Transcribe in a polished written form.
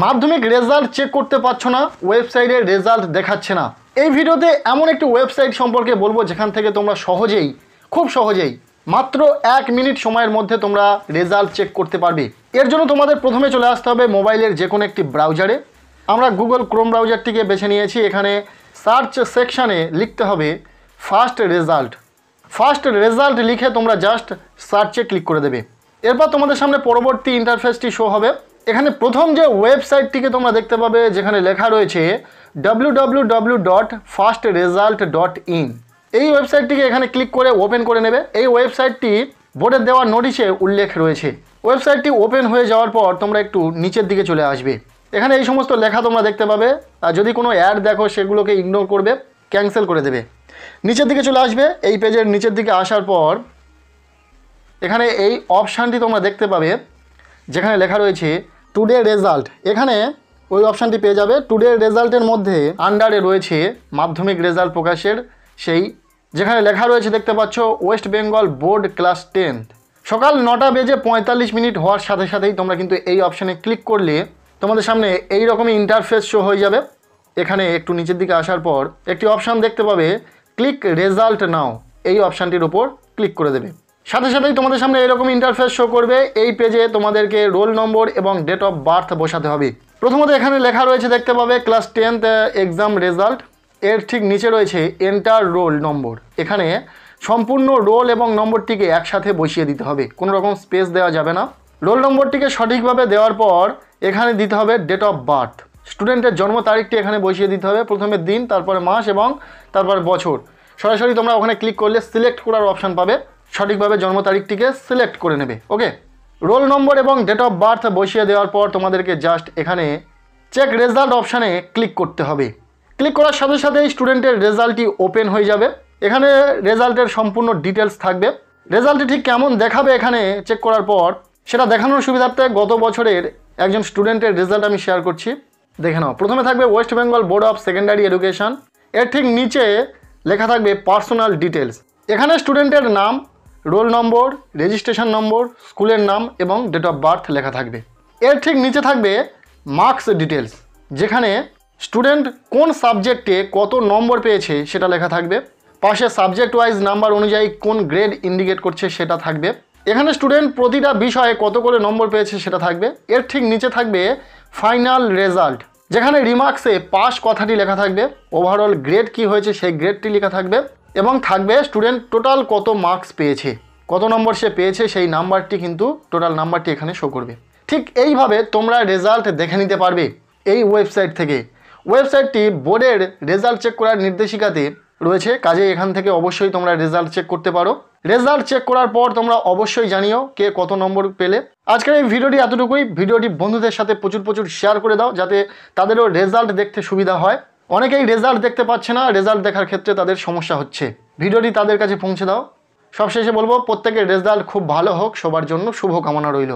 মাধ্যমিক result check করতে পারছো না, ওয়েবসাইটে রেজাল্ট দেখাচ্ছে না। এই ভিডিওতে এমন একটি ওয়েবসাইট সম্পর্কে বলবো যেখান থেকে তোমরা সহজেই, খুব সহজেই মাত্র 1 মিনিট সময়ের মধ্যে তোমরা রেজাল্ট চেক করতে পারবে। এর জন্য তোমাদের প্রথমে চলে আসতে হবে মোবাইলের যে কোনো একটি ব্রাউজারে। আমরা গুগল ক্রোম ব্রাউজারটিকে বেছে নিয়েছি। এখানে সার্চ সেকশানে লিখতে হবে ফার্স্ট রেজাল্ট। ফার্স্ট রেজাল্ট লিখে তোমরা জাস্ট সার্চে ক্লিক করে দেবে। এরপর তোমাদের সামনে পরবর্তী ইন্টারফেসটি শো হবে। এখানে প্রথম যে ওয়েবসাইটটিকে তোমরা দেখতে পাবে যেখানে লেখা রয়েছে www.firstresult.in। এই ওয়েবসাইটটিকে এখানে ক্লিক করে ওপেন করে নেবে। এই ওয়েবসাইটটি বোর্ডের দেওয়া নোটিশে উল্লেখ রয়েছে। ওয়েবসাইটটি ওপেন হয়ে যাওয়ার পর তোমরা একটু নিচের দিকে চলে আসবে। এখানে এই সমস্ত লেখা তোমরা দেখতে পাবে। আর যদি কোনো অ্যাড দেখো সেগুলোকে ইগনোর করবে, ক্যান্সেল করে দেবে। নিচের দিকে চলে আসবে। এই পেজের নিচের দিকে আসার পর এখানে এই অপশানটি তোমরা দেখতে পাবে যেখানে লেখা রয়েছে টুডে রেজাল্ট। এখানে ওই অপশানটি পেয়ে যাবে। টুডে রেজাল্টের মধ্যে আন্ডারে রয়েছে মাধ্যমিক রেজাল্ট প্রকাশের সেই, যেখানে লেখা রয়েছে দেখতে পাচ্ছ ওয়েস্ট বেঙ্গল বোর্ড ক্লাস 10। সকাল 9:45 হওয়ার সাথে সাথেই তোমরা কিন্তু এই অপশানে ক্লিক করলে তোমাদের সামনে এই রকমই ইন্টারফেস শো হয়ে যাবে। এখানে একটু নিচের দিকে আসার পর একটি অপশান দেখতে পাবে ক্লিক রেজাল্ট নাও। এই অপশানটির উপর ক্লিক করে দেবে। সাথে সাথেই তোমাদের সামনে এরকম ইন্টারফেস শো করবে। এই পেজে তোমাদেরকে রোল নম্বর এবং ডেট অফ বার্থ বসাতে হবে। প্রথমত এখানে লেখা রয়েছে দেখতে পাবে ক্লাস 10th এক্সাম রেজাল্ট। এর ঠিক নিচে রয়েছে এন্টার রোল নম্বর। এখানে সম্পূর্ণ রোল এবং নম্বরটিকে একসাথে বসিয়ে দিতে হবে, কোনো রকম স্পেস দেওয়া যাবে না। রোল নম্বরটিকে সঠিকভাবে দেওয়ার পর এখানে দিতে হবে ডেট অফ বার্থ। স্টুডেন্টের জন্ম তারিখটি এখানে বসিয়ে দিতে হবে, প্রথমে দিন, তারপরে মাস এবং তারপরে বছর। সরাসরি তোমরা ওখানে ক্লিক করলে সিলেক্ট করার অপশান পাবে, সঠিকভাবে জন্ম তারিখটিকে সিলেক্ট করে নেবে। ওকে, রোল নম্বর এবং ডেট অফ বার্থ বসিয়ে দেওয়ার পর তোমাদেরকে জাস্ট এখানে চেক রেজাল্ট অপশানে ক্লিক করতে হবে। ক্লিক করার সাথে সাথেই স্টুডেন্টের রেজাল্টটি ওপেন হয়ে যাবে। এখানে রেজাল্টের সম্পূর্ণ ডিটেলস থাকবে। রেজাল্টটি ঠিক কেমন দেখাবে এখানে চেক করার পর সেটা দেখানোর সুবিধার্থে গত বছরের একজন স্টুডেন্টের রেজাল্ট আমি শেয়ার করছি, দেখে নাও। প্রথমে থাকবে West Bengal board of secondary education. এর ঠিক নিচে লেখা থাকবে পার্সোনাল ডিটেলস। এখানে স্টুডেন্টের নাম, রোল নম্বর, রেজিস্ট্রেশন নম্বর, স্কুলের নাম এবং ডেট অফ বার্থ লেখা থাকবে। এর ঠিক নিচে থাকবে মার্কস ডিটেলস, যেখানে স্টুডেন্ট কোন সাবজেক্টে কত নম্বর পেয়েছে সেটা লেখা থাকবে। পাশে সাবজেক্ট ওয়াইজ নাম্বার অনুযায়ী কোন গ্রেড ইন্ডিকেট করছে সেটা থাকবে। এখানে স্টুডেন্ট প্রতিটা বিষয়ে কত করে নম্বর পেয়েছে সেটা থাকবে। এর ঠিক নিচে থাকবে ফাইনাল রেজাল্ট, যেখানে রিমার্কসে পাস কথাটি লেখা থাকবে, ওভারঅল গ্রেড কি হয়েছে সেই গ্রেডটি লেখা থাকবে এবং থাকবে স্টুডেন্ট টোটাল কত মার্কস পেয়েছে, কত নম্বর সে পেয়েছে সেই নাম্বারটি, কিন্তু টোটাল নাম্বারটি এখানে শো করবে। ঠিক এইভাবে তোমরা রেজাল্ট দেখে নিতে পারবে এই ওয়েবসাইট থেকে। ওয়েবসাইটটি বোর্ডের রেজাল্ট চেক করার নির্দেশিকাতে রয়েছে, কাজে এখান থেকে অবশ্যই তোমরা রেজাল্ট চেক করতে পারো। রেজাল্ট চেক করার পর তোমরা অবশ্যই জানিও কে কত নম্বর পেলে। আজকের এই ভিডিওটি এতটুকুই। ভিডিওটি বন্ধুদের সাথে প্রচুর শেয়ার করে দাও, যাতে তাদেরও রেজাল্ট দেখতে সুবিধা হয়। অনেকেই রেজাল্ট দেখতে পাচ্ছে না, রেজাল্ট দেখার ক্ষেত্রে তাদের সমস্যা হচ্ছে। ভিডিওটি তাদের কাছে পৌঁছে দাও। সবশেষে বলবো প্রত্যেকের রেজাল্ট খুব ভালো হোক, সবার জন্য শুভকামনা রইল।